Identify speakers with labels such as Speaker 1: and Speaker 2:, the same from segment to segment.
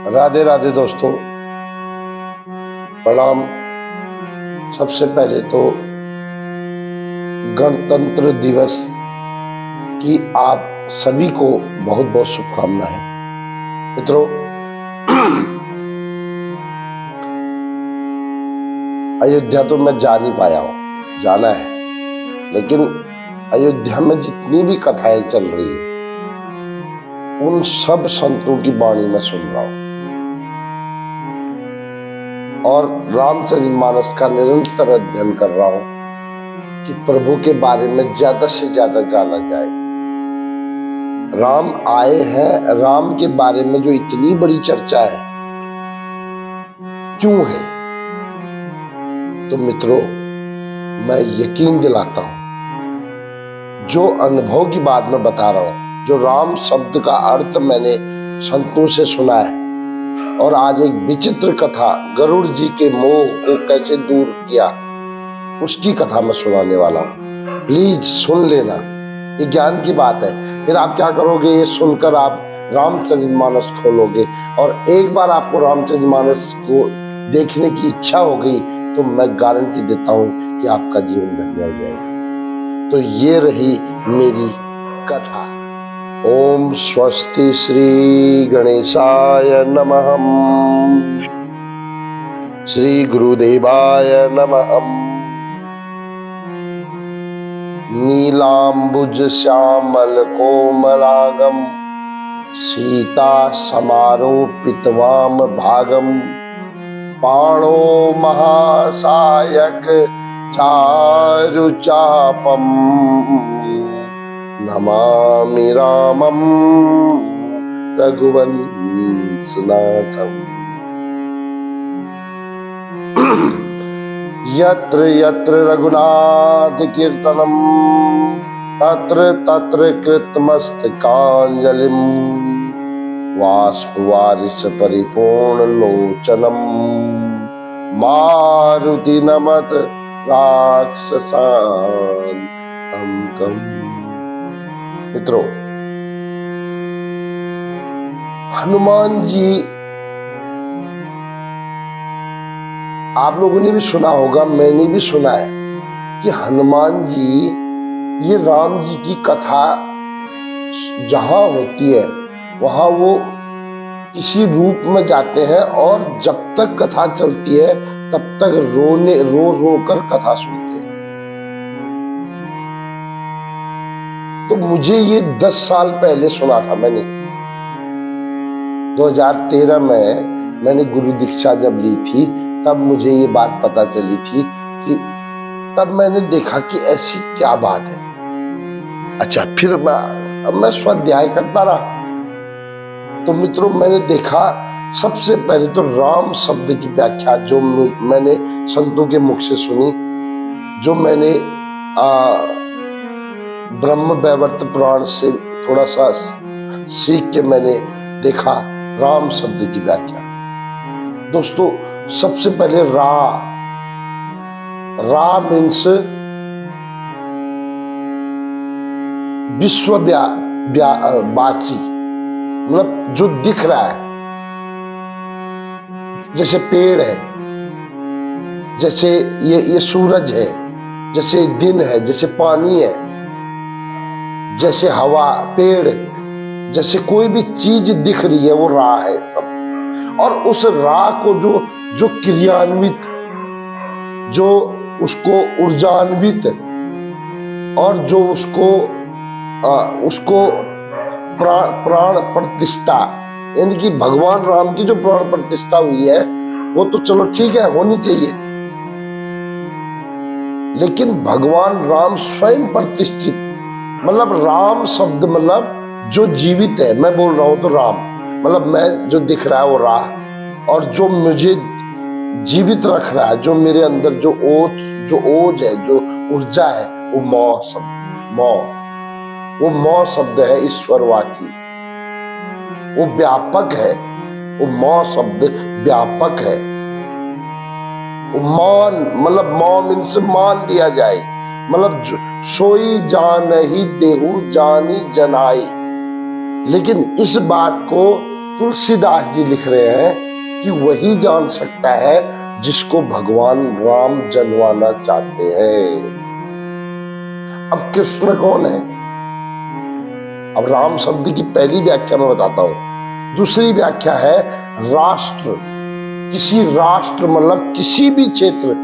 Speaker 1: राधे राधे दोस्तों, प्रणाम। सबसे पहले तो गणतंत्र दिवस की आप सभी को बहुत बहुत शुभकामनाएं। मित्रों, अयोध्या तो मैं जा नहीं पाया हूं, जाना है, लेकिन अयोध्या में जितनी भी कथाएं चल रही है उन सब संतों की वाणी में सुन रहा हूं और रामचरितमानस का निरंतर अध्ययन कर रहा हूं कि प्रभु के बारे में ज्यादा से ज्यादा जाना जाए। राम आए हैं, राम के बारे में जो इतनी बड़ी चर्चा है क्यों है? तो मित्रों, मैं यकीन दिलाता हूं, जो अनुभव की बात मैं बता रहा हूं, जो राम शब्द का अर्थ मैंने संतों से सुना है, और आज एक विचित्र कथा गरुड़ जी के मोह को कैसे दूर किया उसकी कथा मैं सुनाने वाला हूं। प्लीज सुन लेना, ये ज्ञान की बात है। फिर आप क्या करोगे, ये सुनकर आप रामचरितमानस खोलोगे और एक बार आपको रामचरितमानस को देखने की इच्छा हो गई तो मैं गारंटी देता हूं कि आपका जीवन धन्य हो जाएगा। तो ये रही मेरी कथा। ओम स्वस्ति श्री गणेशाय नमः। श्री गुरुदेवाय नमः। नीलांबुज श्यामल कोमलांगम सीता समारोपित वाम भागम पाणो महासायक चारुचापम नमामि रामं रघुवंशनाथम। यत्र यत्र रघुनाथ कीर्तनम तत्र तत्र कृतमस्तकांजलिं बाष्पवारिश परिपूर्ण लोचनम मारुति नमत राक्षसान्तकम्। मित्रों, हनुमान जी आप लोगों ने भी सुना होगा, मैंने भी सुना है कि हनुमान जी, ये राम जी की कथा जहां होती है वहां वो किसी रूप में जाते हैं और जब तक कथा चलती है तब तक रो रो कर कथा सुनते हैं। तो मुझे ये 10 साल पहले सुना था मैंने। 2013 में मैंने गुरु दीक्षा जब ली थी तब मुझे ये बात पता चली थी कि तब मैंने देखा कि ऐसी क्या बात है। अच्छा, फिर मैं स्वाध्याय करता रहा। तो मित्रों, मैंने देखा सबसे पहले तो राम शब्द की व्याख्या जो मैंने संतों के मुख से सुनी, जो मैंने ब्रह्म वैवर्त पुराण से थोड़ा सा सीख के मैंने देखा राम शब्द की व्याख्या। दोस्तों, सबसे पहले रा मीन्स विश्ववाची, मतलब जो दिख रहा है, जैसे पेड़ है, जैसे ये सूरज है, जैसे दिन है, जैसे पानी है, जैसे हवा, पेड़, जैसे कोई भी चीज दिख रही है वो रा है सब। और उस रा को जो क्रियान्वित, जो उसको ऊर्जान्वित और जो उसको प्राण प्रतिष्ठा, यानी कि भगवान राम की जो प्राण प्रतिष्ठा हुई है वो तो चलो ठीक है, होनी चाहिए, लेकिन भगवान राम स्वयं प्रतिष्ठित, मतलब राम शब्द मतलब जो जीवित है। मैं बोल रहा हूं तो राम मतलब मैं, जो दिख रहा है वो रा, और जो मुझे जीवित रख रहा है, जो मेरे अंदर जो ओज है, जो ऊर्जा है, वो मौ शब्द, वो मौ शब्द है, ईश्वरवाची, वो व्यापक है, वो मौ शब्द व्यापक है। वो मान, मतलब मौ मीन्स मान लिया जाए, मतलब सोई जान ही देहु जानी जनाई। लेकिन इस बात को तुलसीदास जी लिख रहे हैं कि वही जान सकता है जिसको भगवान राम जनवाना चाहते हैं। अब कृष्ण कौन है? अब राम शब्द की पहली व्याख्या मैं बताता हूं। दूसरी व्याख्या है राष्ट्र। किसी राष्ट्र मतलब किसी भी क्षेत्र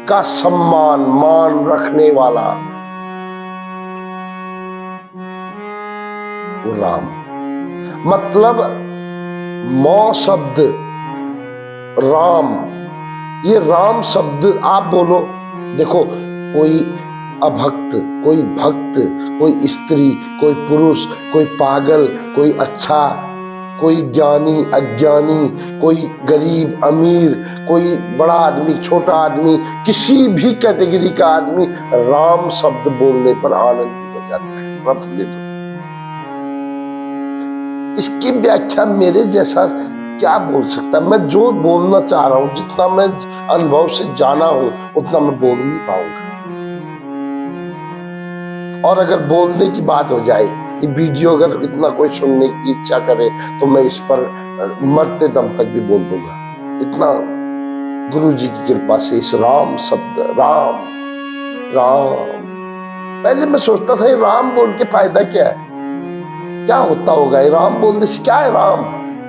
Speaker 1: का सम्मान मान रखने वाला वो राम। मतलब मौ शब्द राम, ये राम शब्द आप बोलो, देखो कोई अभक्त, कोई भक्त, कोई स्त्री, कोई पुरुष, कोई पागल, कोई अच्छा, कोई ज्ञानी अज्ञानी, कोई गरीब अमीर, कोई बड़ा आदमी छोटा आदमी, किसी भी कैटेगरी का आदमी राम शब्द बोलने पर आनंदित हो जाता है, प्रफुल्लित हो। इसकी व्याख्या मेरे जैसा क्या बोल सकता है? मैं जो बोलना चाह रहा हूं, जितना मैं अनुभव से जाना हूं, उतना मैं बोल नहीं पाऊंगा। और अगर बोलने की बात हो जाए, ये वीडियो अगर इतना कोई सुनने की इच्छा करे तो मैं इस पर मरते दम तक भी बोल दूंगा। इतना गुरु जी की कृपा से इस राम शब्द, राम राम, पहले मैं सोचता था ये राम बोल के फायदा क्या है, क्या होता होगा, ये राम बोलने से क्या है, राम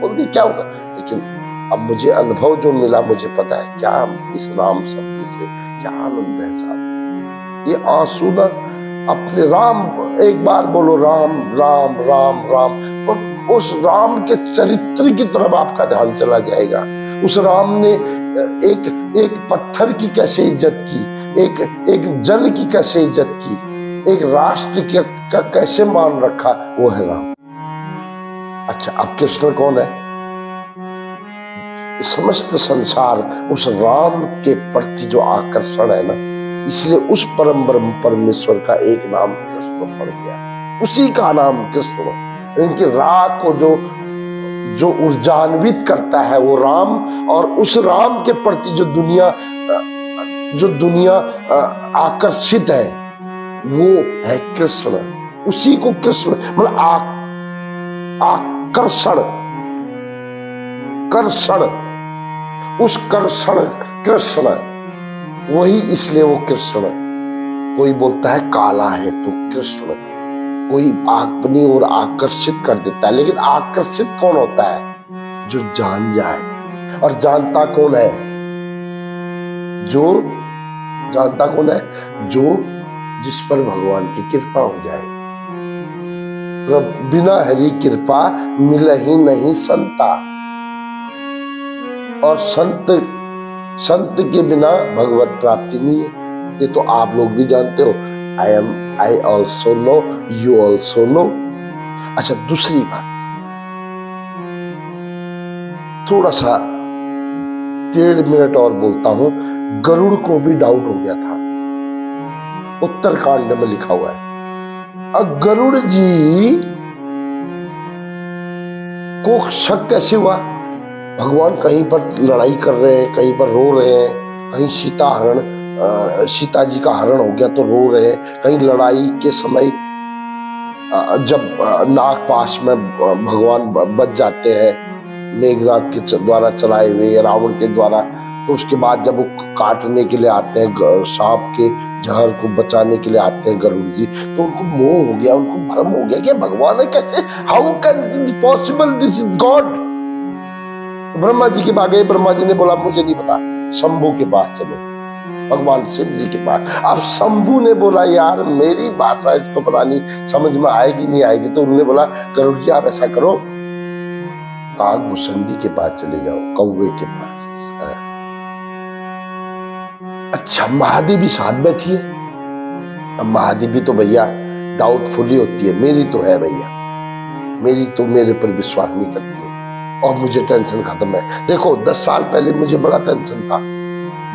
Speaker 1: बोलने क्या होगा। लेकिन अब मुझे अनुभव जो मिला, मुझे पता है क्या इस राम शब्द से क्या आनंद है साहब। ये आंसू ना अपने राम, एक बार बोलो राम राम राम राम, और उस राम के चरित्र की तरफ आपका ध्यान चला जाएगा। उस राम ने एक पत्थर की कैसे इज्जत की, एक जल की कैसे इज्जत की, एक राष्ट्र का कैसे मान रखा, वो है राम। अच्छा, अब कृष्ण कौन है? समस्त संसार उस राम के प्रति जो आकर्षण है ना, इसलिए उस परम ब्रह्म परमेश्वर का एक नाम कृष्ण पड़ गया, उसी का नाम कृष्ण। इनकी राह को जो ऊर्जान्वित करता है वो राम, और उस राम के प्रति जो दुनिया आकर्षित है वो है कृष्ण। उसी को कृष्ण मतलब आकर्षण, कर्षण, उस कर्षण कृष्ण, वही इसलिए वो कृष्ण। कोई बोलता है काला है तो कृष्ण, कोई अपनी ओर आकर्षित कर देता है। लेकिन आकर्षित कौन होता है? जो जान जाए। और जानता कौन है? जो जानता कौन है? जो जिस पर भगवान की कृपा हो जाए। बिना हरि कृपा मिल ही नहीं संता, और संत के बिना भगवत प्राप्ति नहीं है। ये तो आप लोग भी जानते हो। I also know, you also know. अच्छा, दूसरी बात, थोड़ा सा 1.5 मिनट और बोलता हूं। गरुड़ को भी डाउट हो गया था, उत्तरकांड में लिखा हुआ है। अब गरुड़ जी को शक कैसे हुआ? भगवान कहीं पर लड़ाई कर रहे हैं, कहीं पर रो रहे हैं, कहीं सीता जी का हरण हो गया तो रो रहे हैं, कहीं लड़ाई के समय जब नाग पाश में भगवान बच जाते हैं मेघनाथ के द्वारा चलाए हुए, रावण के द्वारा, तो उसके बाद जब वो काटने के लिए आते हैं, सांप के जहर को बचाने के लिए आते हैं गरुड़ जी, तो उनको मोह हो गया, उनको भ्रम हो गया कि भगवान है कैसे, how can possible, this is God. Brahma ji के पास गए, ब्रह्मा जी ने बोला मुझे नहीं पता, शंभू के पास चलो, भगवान शिव जी के पास। अब शंभू ने बोला यार मेरी भाषा इसको पता नहीं समझ में आएगी नहीं आएगी, तो उन्होंने बोला गरुड़ जी आप ऐसा करो, काग भुसंडी के पास चले जाओ, कौवे के पास। अच्छा, महादेवी साथ बैठी है। अब महादेवी तो भैया डाउटफुल ही होती है, मेरी तो है भैया, मेरी तो मेरे पर विश्वास नहीं करती है, और मुझे टेंशन खत्म है। देखो 10 साल पहले मुझे बड़ा टेंशन था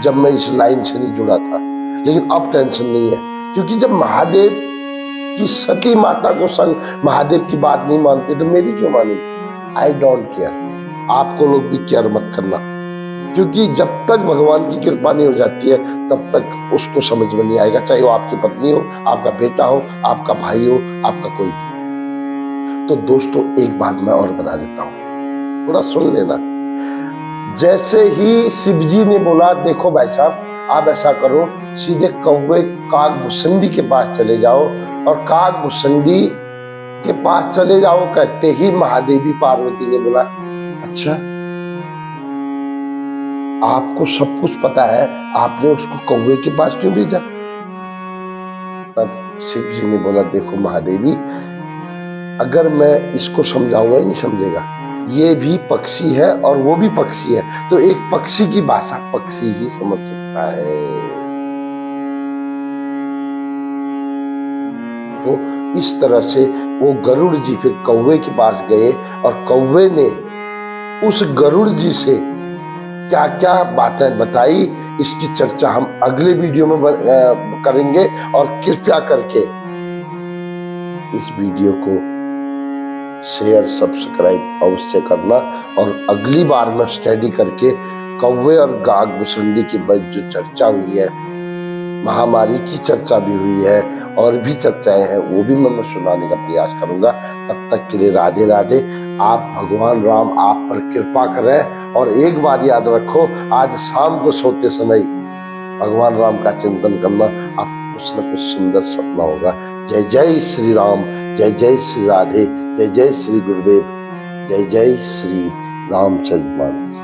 Speaker 1: जब मैं इस लाइन से नहीं जुड़ा था, लेकिन अब टेंशन नहीं है, क्योंकि जब महादेव की सती माता को संग महादेव की बात नहीं मानते तो मेरी क्यों मानेगी? I don't care. आपको लोग भी केयर मत करना, क्योंकि जब तक भगवान की कृपा नहीं हो जाती है तब तक उसको समझ में नहीं आएगा, चाहे वो आपकी पत्नी हो, आपका बेटा हो, आपका भाई हो, आपका कोई भी। तो दोस्तों एक बात मैं और बता देता हूं, थोड़ा सुन लेना। जैसे ही शिव जी ने बोला देखो भाई साहब आप ऐसा करो, सीधे कौवे काग भुसंडी के पास चले जाओ, और काग भुसंडी के पास चले जाओ कहते ही महादेवी पार्वती ने बोला अच्छा आपको सब कुछ पता है, आपने उसको कौवे के पास क्यों भेजा? तब शिव जी ने बोला देखो महादेवी, अगर मैं इसको समझाऊंगा ही नहीं समझेगा, ये भी पक्षी है और वो भी पक्षी है, तो एक पक्षी की भाषा पक्षी ही समझ सकता है। तो इस तरह से वो गरुड़ जी फिर कौवे के पास गए, और कौवे ने उस गरुड़ जी से क्या क्या बातें बताई, इसकी चर्चा हम अगले वीडियो में करेंगे। और कृपया करके इस वीडियो को शेयर सब्सक्राइब अवश्य करना, और अगली बार मैं स्टडी करके कौवे और काग भुसंडी की जो चर्चा हुई है, महामारी की चर्चा भी हुई है और भी चर्चाएं हैं, वो भी मैं सुनाने का प्रयास करूंगा। तब तक के लिए राधे राधे। आप भगवान राम आप पर कृपा करें, और एक बात याद रखो, आज शाम को सोते समय भगवान राम का चिंतन करना, आप कुछ न कुछ सुंदर सपना होगा। जय जय श्री राम, जय जय श्री राधे, जय जय श्री गुरुदेव, जय जय श्री रामचंद्र मानस।